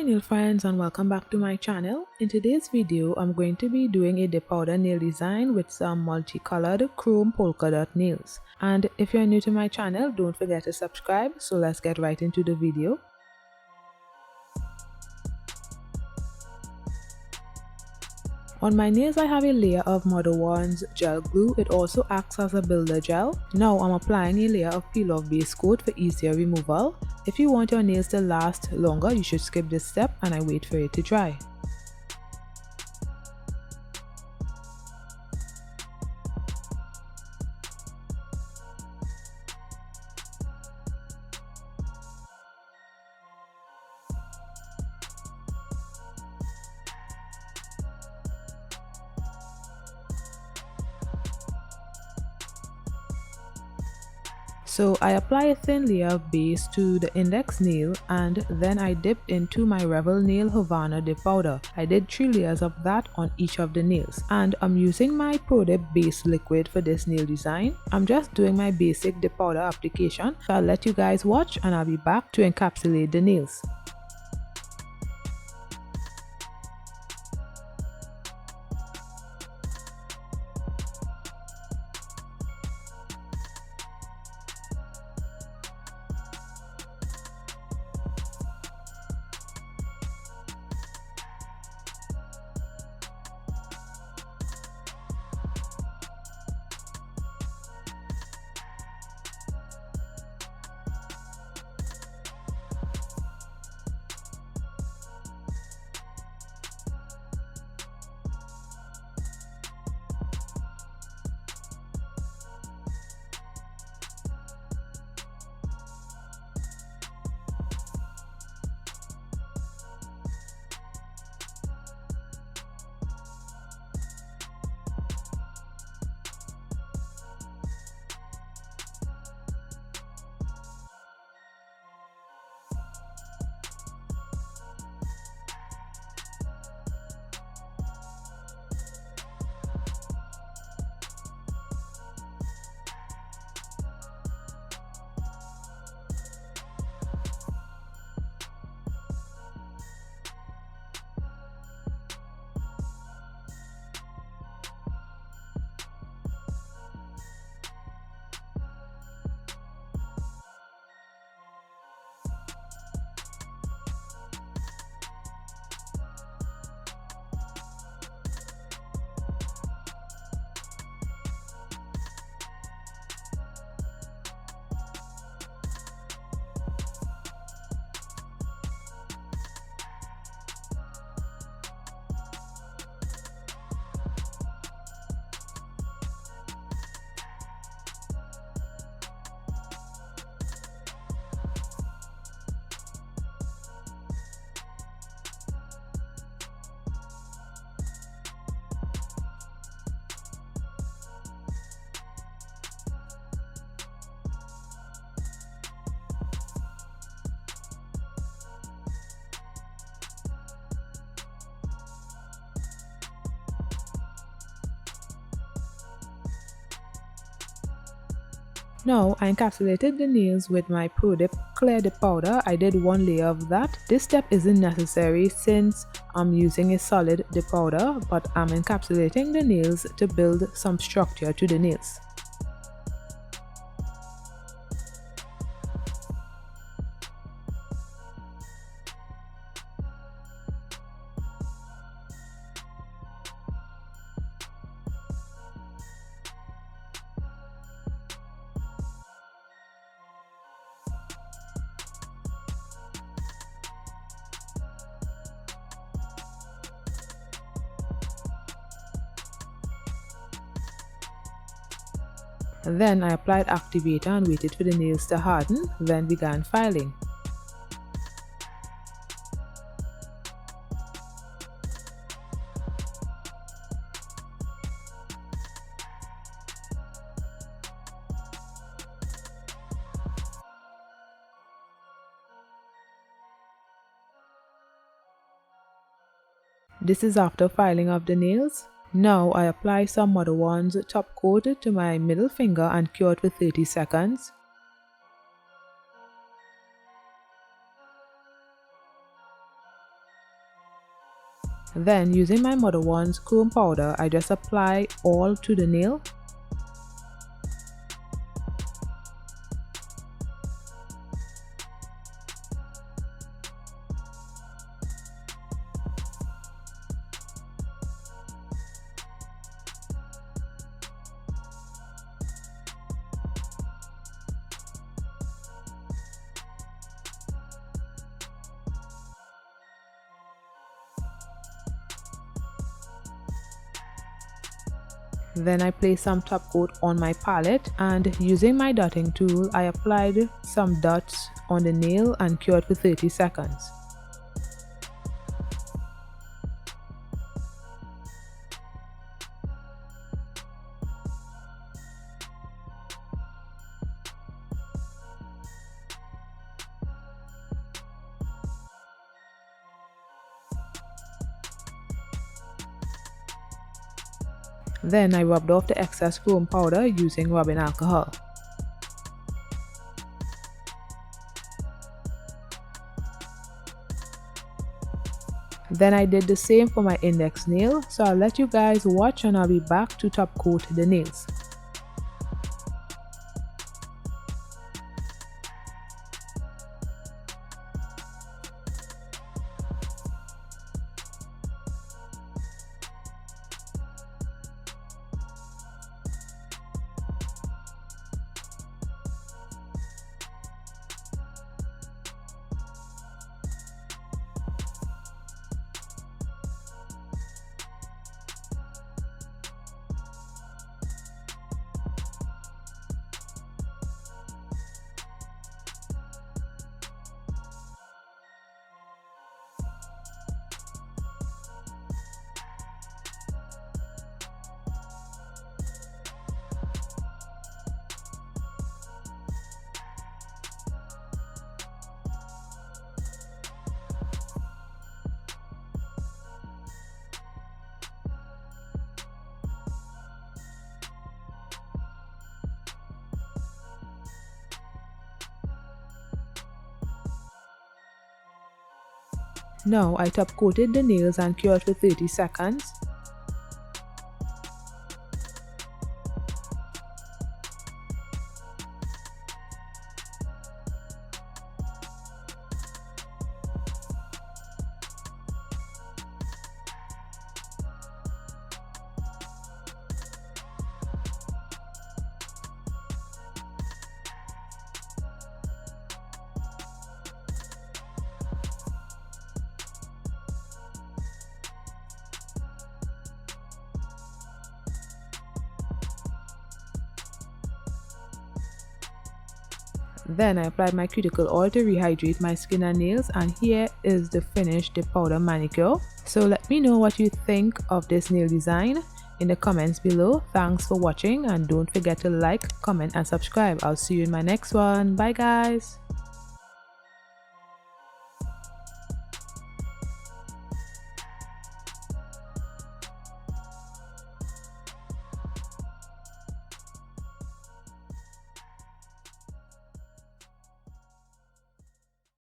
Hi nail friends, and welcome back to my channel. In today's video, I'm going to be doing a dip powder nail design with some multicolored chrome polka dot nails. And if you're new to my channel, don't forget to subscribe. So let's get right into the video. On my nails, I have a layer of Modelones gel glue. It also acts as a builder gel. Now I'm applying a layer of peel-off base coat for easier removal. If you want your nails to last longer, you should skip this step and I wait for it to dry. So I apply a thin layer of base to the index nail and then I dip into my Revel nail Havana dip powder. I did 3 layers of that on each of the nails, and I'm using my Pro Dip base liquid for this nail design. I'm just doing my basic dip powder application, so I'll let you guys watch and I'll be back to encapsulate the nails. Now I encapsulated the nails with my Pro Dip clear dip powder. I did 1 layer of that. This step isn't necessary since I'm using a solid dip powder, but I'm encapsulating the nails to build some structure to the nails. Then I applied activator and waited for the nails to harden, then began filing. This is after filing of the nails. Now I apply some Modelones top coat to my middle finger and cure it for 30 seconds. Then using my Modelones chrome powder, I just apply all to the nail. Then I place some top coat on my palette, and using my dotting tool, I applied some dots on the nail and cured for 30 seconds. Then I rubbed off the excess chrome powder using rubbing alcohol. Then I did the same for my index nail, so I'll let you guys watch and I'll be back to top coat the nails. Now I top coated the nails and cured for 30 seconds. Then I applied my cuticle oil to rehydrate my skin and nails, and here is the finished powder manicure. So let me know what you think of this nail design in the comments below. Thanks for watching, and don't forget to like, comment and subscribe. I'll see you in my next one. Bye guys.